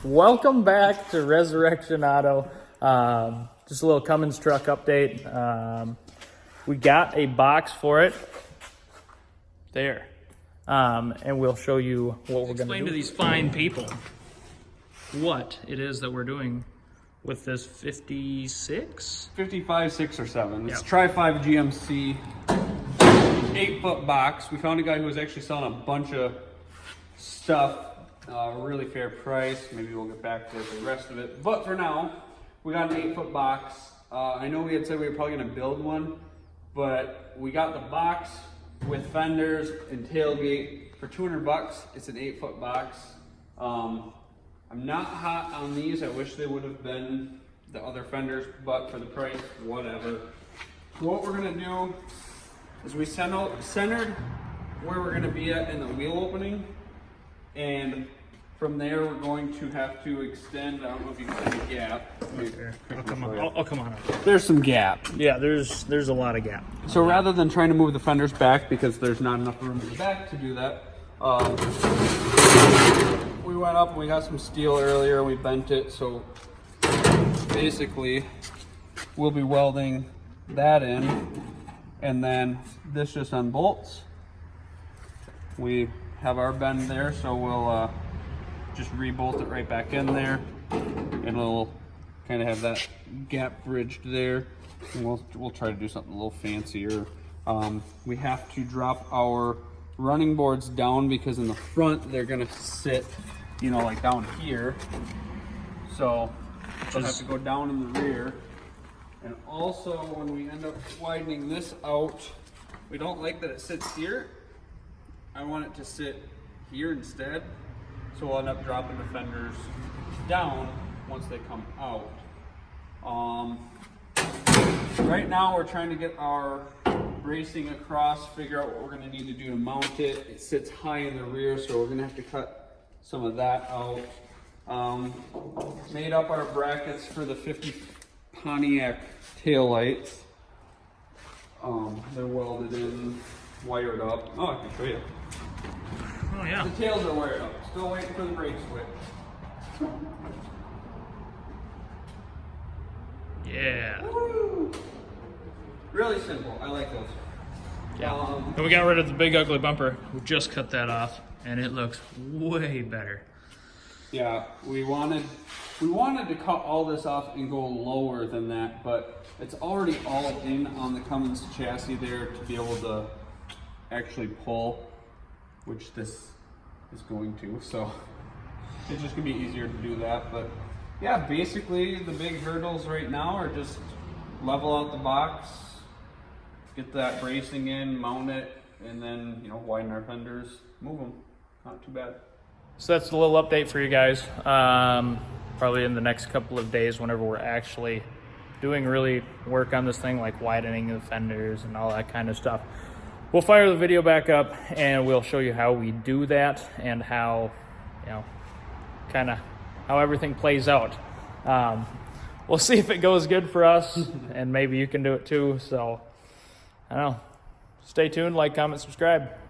Welcome back to Resurrection Auto. Just a little Cummins truck update. We got a box for it there, and we'll show you what we're going to do. Explain to these fine people what it is that we're doing with this 56? 55, 6, or 7. It's Yep. Tri-5 GMC 8-foot box. We found a guy who was actually selling a bunch of stuff, really fair price. Maybe we'll get back to the rest of it. But for now, we got an 8-foot box. I know we had said we were probably going to build one, but we got the box with fenders and tailgate for 200 bucks. It's an 8-foot box. I'm not hot on these. I wish they would have been the other fenders, but for the price, whatever. So what we're gonna do is we centered where we're gonna be at in the wheel opening, and from there we're going to have to extend. I don't know if you can see the gap. I'll come on up. There's some gap. Yeah, there's a lot of gap. So rather than trying to move the fenders back because there's not enough room in the back to do that, we went up and we got some steel earlier and we bent it. So basically we'll be welding that in, and then this just unbolts. We have our bend there, so we'll just rebolt it right back in there, and it'll kind of have that gap bridged there. And we'll try to do something a little fancier. We have to drop our running boards down because in the front they're gonna sit, you know, like down here. So they'll have to go down in the rear. And also when we end up widening this out, we don't like that it sits here. I want it to sit here instead. So we'll end up dropping the fenders down once they come out. Right now we're trying to get our bracing across, figure out what we're going to need to do to mount it. It sits high in the rear, so we're going to have to cut some of that out. Made up our brackets for the 50 Pontiac taillights. They're welded in, wired up. Oh, I can show you. Oh yeah. The tails are wired up. Still waiting for the brake switch. Yeah. Woo! Really simple. I like those. Yeah. And we got rid of the big ugly bumper. We just cut that off, and it looks way better. Yeah, we wanted to cut all this off and go lower than that, but it's already all in on the Cummins chassis there to be able to actually pull, which this is going to. So it's just gonna be easier to do that. But yeah, basically the big hurdles right now are just level out the box, get that bracing in, mount it, and then, you know, widen our fenders, move them. Not too bad. So that's a little update for you guys. Probably in the next couple of days, whenever we're actually doing really work on this thing, like widening the fenders and all that kind of stuff, we'll fire the video back up and we'll show you how we do that and how, you know, kind of how everything plays out. We'll see if it goes good for us, and maybe you can do it too. So I don't know. Stay tuned, like, comment, subscribe.